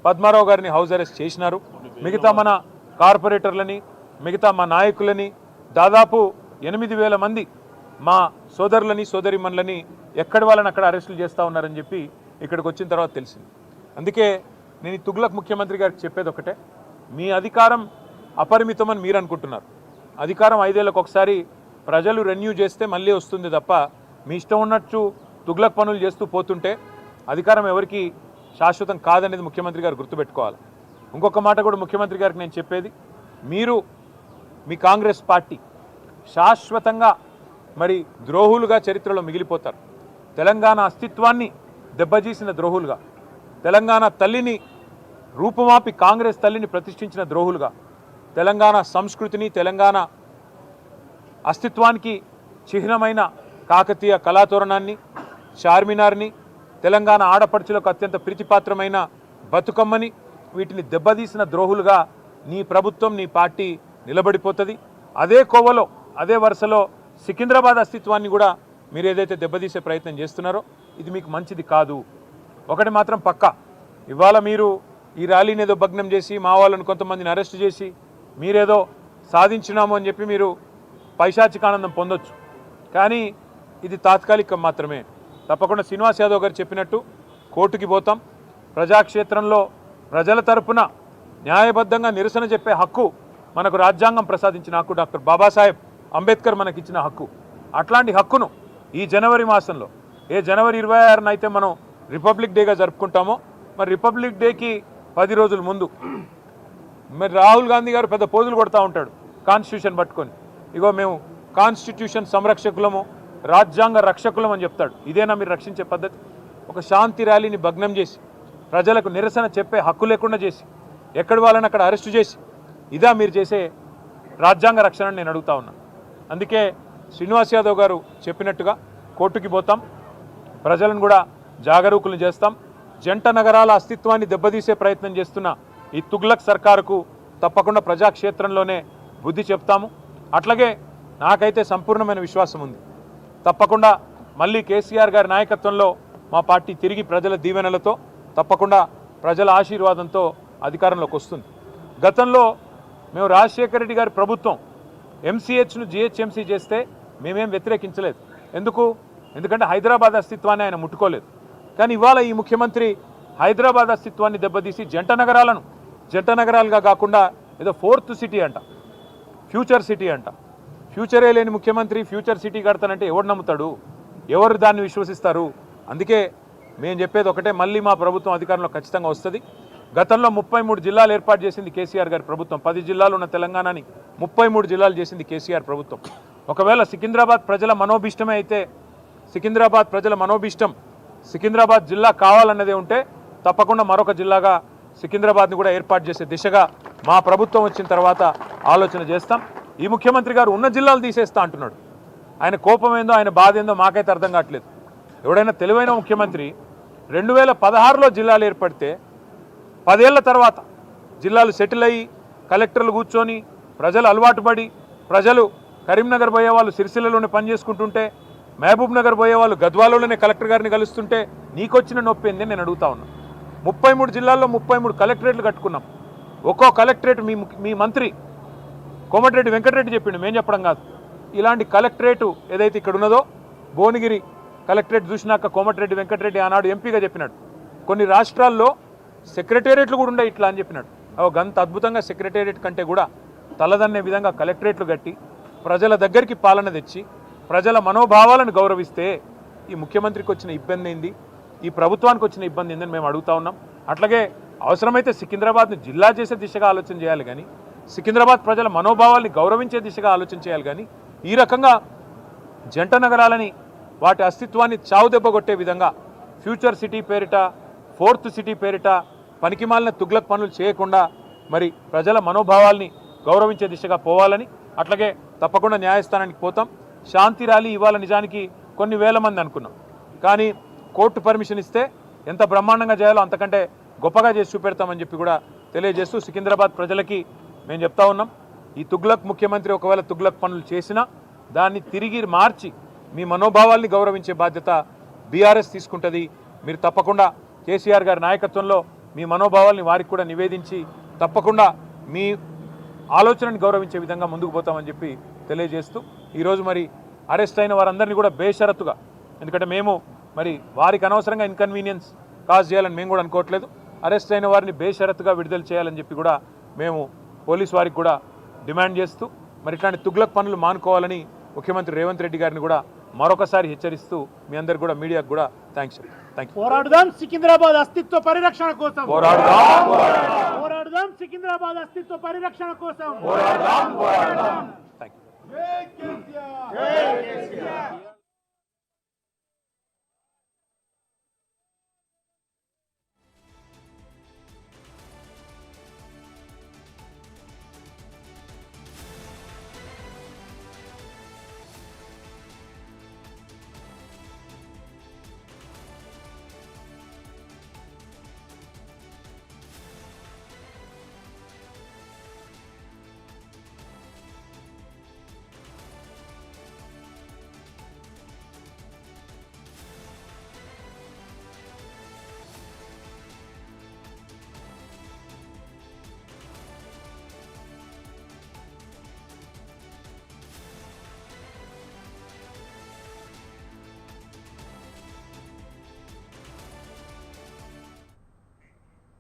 పద్మారావు గారిని house arrest చేసినారు. మిగతా మన కార్పొరేటర్లని, మిగతా మా నాయకులని, దాదాపు 8,000 మంది మా సోదరులని సోదరిమణులని ఎక్కడి వాళ్ళని అక్కడ అరెస్టులు చేస్తూ ఉన్నారని చెప్పి ఇక్కడికి వచ్చిన తర్వాత తెలిసింది. అందుకే నేను ఈ తుగ్లక్ ముఖ్యమంత్రి గారికి చెప్పేది ఒకటే, మీ అధికారం అపరిమితమని మీరు అనుకుంటున్నారు. అధికారం 5 ఏళ్లకు ఒకసారి ప్రజలు రెన్యూ చేస్తే మళ్ళీ వస్తుంది తప్ప మీ ఇష్టం ఉన్నట్టు తుగ్లక్ పనులు చేస్తూ పోతుంటే అధికారం ఎవరికి శాశ్వతం కాదనేది ముఖ్యమంత్రి గారు గుర్తుపెట్టుకోవాలి. ఇంకొక మాట కూడా ముఖ్యమంత్రి గారికి నేను చెప్పేది, మీరు మీ కాంగ్రెస్ పార్టీ శాశ్వతంగా మరి ద్రోహులుగా చరిత్రలో మిగిలిపోతారు. తెలంగాణ అస్తిత్వాన్ని దెబ్బతీసిన ద్రోహులుగా, తెలంగాణ తల్లిని రూపుమాపి కాంగ్రెస్ తల్లిని ప్రతిష్ఠించిన ద్రోహులుగా, తెలంగాణ సంస్కృతిని తెలంగాణ అస్తిత్వానికి చిహ్నమైన కాకతీయ కళాతోరణాన్ని, చార్మినార్ని, తెలంగాణ ఆడపడుచులకు అత్యంత ప్రీతిపాత్రమైన బతుకమ్మని, వీటిని దెబ్బతీసిన ద్రోహులుగా నీ ప్రభుత్వం నీ పార్టీ నిలబడిపోతుంది. అదే కోవలో అదే వరుసలో సికింద్రాబాద్ అస్తిత్వాన్ని కూడా మీరు ఏదైతే దెబ్బతీసే ప్రయత్నం చేస్తున్నారో ఇది మీకు మంచిది కాదు. ఒకటి మాత్రం పక్కా, ఇవాళ మీరు ఈ ర్యాలీని ఏదో భగ్నం చేసి మా వాళ్ళని కొంతమందిని అరెస్ట్ చేసి మీరేదో సాధించినాము అని చెప్పి మీరు పైశాచికానందం పొందొచ్చు, కానీ ఇది తాత్కాలికం మాత్రమే. తప్పకుండా శ్రీనివాస్ యాదవ్ గారు చెప్పినట్టు కోర్టుకి పోతాం. ప్రజాక్షేత్రంలో ప్రజల తరపున న్యాయబద్ధంగా నిరసన చెప్పే హక్కు మనకు రాజ్యాంగం ప్రసాదించిన హక్కు, డాక్టర్ బాబాసాహెబ్ అంబేద్కర్ మనకిచ్చిన హక్కు. అట్లాంటి హక్కును ఈ జనవరి మాసంలో, ఏ జనవరి 26న అయితే మనం రిపబ్లిక్ డేగా జరుపుకుంటామో, మరి రిపబ్లిక్ డేకి 10 రోజుల ముందు మరి రాహుల్ గాంధీ గారు పెద్ద పోజులు కొడతా ఉంటాడు కాన్స్టిట్యూషన్ పట్టుకొని, ఇగో మేము కాన్స్టిట్యూషన్ సంరక్షకులము, రాజ్యాంగ రక్షకులం అని చెప్తాడు. ఇదేనా మీరు రక్షించే పద్ధతి? ఒక శాంతి ర్యాలీని భగ్నం చేసి, ప్రజలకు నిరసన చెప్పే హక్కు లేకుండా చేసి, ఎక్కడి వాళ్ళని అక్కడ అరెస్టు చేసి, ఇదా మీరు చేసే రాజ్యాంగ రక్షణ నేను అడుగుతా ఉన్నా. అందుకే శ్రీనివాస్ యాదవ్ గారు చెప్పినట్టుగా కోర్టుకి పోతాం, ప్రజలను కూడా జాగరూకులు చేస్తాం. జంట నగరాల అస్తిత్వాన్ని దెబ్బతీసే ప్రయత్నం చేస్తున్న ఈ తుగ్లక్ సర్కారుకు తప్పకుండా ప్రజాక్షేత్రంలోనే బుద్ధి చెప్తాము. అట్లాగే నాకైతే సంపూర్ణమైన విశ్వాసం ఉంది, తప్పకుండా మళ్ళీ కేసీఆర్ గారి నాయకత్వంలో మా పార్టీ తిరిగి ప్రజల దీవెనలతో, తప్పకుండా ప్రజల ఆశీర్వాదంతో అధికారంలోకి వస్తుంది. గతంలో మేము రాజశేఖర రెడ్డి గారి ప్రభుత్వం ఎంసీహెచ్ను జిహెచ్ఎంసీ చేస్తే మేమేం వ్యతిరేకించలేదు. ఎందుకంటే హైదరాబాద్ అస్తిత్వాన్ని ఆయన ముట్టుకోలేదు. కానీ ఇవాళ ఈ ముఖ్యమంత్రి హైదరాబాద్ అస్తిత్వాన్ని దెబ్బతీసి జంట నగరాలను జంట నగరాలుగా కాకుండా ఏదో 4th సిటీ అంట, ఫ్యూచర్ సిటీ అంట. ఫ్యూచరే లేని ముఖ్యమంత్రి ఫ్యూచర్ సిటీ కడతానంటే ఎవరు నమ్ముతాడు? ఎవరు దాన్ని విశ్వసిస్తారు? అందుకే మేము చెప్పేది ఒకటే, మళ్ళీ మా ప్రభుత్వం అధికారంలో ఖచ్చితంగా వస్తుంది. గతంలో 33 జిల్లాలు ఏర్పాటు చేసింది కేసీఆర్ గారి ప్రభుత్వం. 10 జిల్లాలు ఉన్న తెలంగాణని 33 జిల్లాలు చేసింది కేసీఆర్ ప్రభుత్వం. ఒకవేళ సికింద్రాబాద్ ప్రజల మనోభిష్టమే అయితే, సికింద్రాబాద్ ప్రజల మనోభిష్టం సికింద్రాబాద్ జిల్లా కావాలన్నదే ఉంటే తప్పకుండా మరొక జిల్లాగా సికింద్రాబాద్ని కూడా ఏర్పాటు చేసే దిశగా మా ప్రభుత్వం వచ్చిన తర్వాత ఆలోచన చేస్తాం. ఈ ముఖ్యమంత్రి గారు ఉన్న జిల్లాలు తీసేస్తా అంటున్నాడు. ఆయన కోపం ఏందో, ఆయన బాధ ఏందో మాకైతే అర్థం కావట్లేదు. ఎవడైనా తెలివైన ముఖ్యమంత్రి 2016లో జిల్లాలు ఏర్పడితే 10 ఏళ్ల తర్వాత జిల్లాలు సెటిల్ అయ్యి కలెక్టర్లు కూర్చొని ప్రజలు అలవాటు పడి, ప్రజలు కరీంనగర్ పోయే వాళ్ళు సిరిసిల్లలోనే పనిచేసుకుంటుంటే, మహబూబ్ నగర్ పోయే వాళ్ళు గద్వాలలోనే కలెక్టర్ గారిని కలుస్తుంటే నీకొచ్చిన నొప్పి ఏంది నేను అడుగుతా ఉన్నా. 33 జిల్లాల్లో 33 కలెక్టరేట్లు కట్టుకున్నాం. ఒక్కో కలెక్టరేట్ మీ మంత్రి కోమటిరెడ్డి వెంకటరెడ్డి చెప్పిండు, మేము చెప్పడం కాదు. ఇలాంటి కలెక్టరేటు ఏదైతే ఇక్కడ ఉన్నదో, భువనగిరి కలెక్టరేట్ చూసినాక కోమటిరెడ్డి వెంకటరెడ్డి ఆనాడు ఎంపీగా చెప్పినాడు, కొన్ని రాష్ట్రాల్లో సెక్రటేరియట్లు కూడా ఉండే ఇట్లా అని చెప్పినాడు. గంత అద్భుతంగా సెక్రటేరియట్ కంటే కూడా తలదన్నే విధంగా కలెక్టరేట్లు కట్టి ప్రజల దగ్గరికి పాలన తెచ్చి ప్రజల మనోభావాలను గౌరవిస్తే ఈ ముఖ్యమంత్రికి వచ్చిన ఇబ్బంది ఏంది, ఈ ప్రభుత్వానికి వచ్చిన ఇబ్బంది ఏందని మేము అడుగుతా ఉన్నాం. అట్లాగే అవసరమైతే సికింద్రాబాద్ని జిల్లా చేసే దిశగా ఆలోచన చేయాలి, కానీ సికింద్రాబాద్ ప్రజల మనోభావాల్ని గౌరవించే దిశగా ఆలోచన చేయాలి. కానీ ఈ రకంగా జంట నగరాలని వాటి అస్తిత్వాన్ని చావుదెబ్బగొట్టే విధంగా ఫ్యూచర్ సిటీ పేరిట 4th సిటీ పేరిట పనికిమాలిన తుగ్లక్ పనులు చేయకుండా మరి ప్రజల మనోభావాల్ని గౌరవించే దిశగా పోవాలని, అట్లాగే తప్పకుండా న్యాయస్థానానికి పోతాం. శాంతి ర్యాలీ ఇవాళ నిజానికి కొన్ని వేల మంది అనుకున్నాం, కానీ కోర్టు పర్మిషన్ ఇస్తే ఎంత బ్రహ్మాండంగా చేయాలో అంతకంటే గొప్పగా చేసి చూపెడతామని చెప్పి కూడా తెలియజేస్తూ సికింద్రాబాద్ ప్రజలకి మేము చెప్తా ఉన్నాం, ఈ తుగ్లక్ ముఖ్యమంత్రి ఒకవేళ తుగ్లక్ పనులు చేసినా దాన్ని తిరిగి మార్చి మీ మనోభావాల్ని గౌరవించే బాధ్యత బీఆర్ఎస్ తీసుకుంటుంది. మీరు తప్పకుండా కేసీఆర్ గారి నాయకత్వంలో మీ మనోభావాల్ని వారికి కూడా నివేదించి తప్పకుండా మీ ఆలోచనని గౌరవించే విధంగా ముందుకు పోతామని చెప్పి తెలియజేస్తూ ఈరోజు మరి అరెస్ట్ అయిన వారందరినీ కూడా బేషరతుగా, ఎందుకంటే మేము మరి వారికి అనవసరంగా ఇన్కన్వీనియన్స్ కాజ్ చేయాలని మేము కూడా అనుకోవట్లేదు, అరెస్ట్ అయిన వారిని బేషరతుగా విడుదల చేయాలని చెప్పి కూడా మేము పోలీస్ వారికి కూడా డిమాండ్ చేస్తూ మరి ఇట్లాంటి తుగ్లక్ పనులు మానుకోవాలని ముఖ్యమంత్రి రేవంత్ రెడ్డి గారిని కూడా మరొకసారి హెచ్చరిస్తూ మీ అందరు కూడా మీడియాకు కూడా థ్యాంక్స్. పోరాడుదాం సికింద్రాబాద్ అస్తిత్వ పరిరక్షణ కోసం, పోరాడుదాం సికింద్రాబాద్ అస్తిత్వ పరిరక్షణ కోసం. Thank you.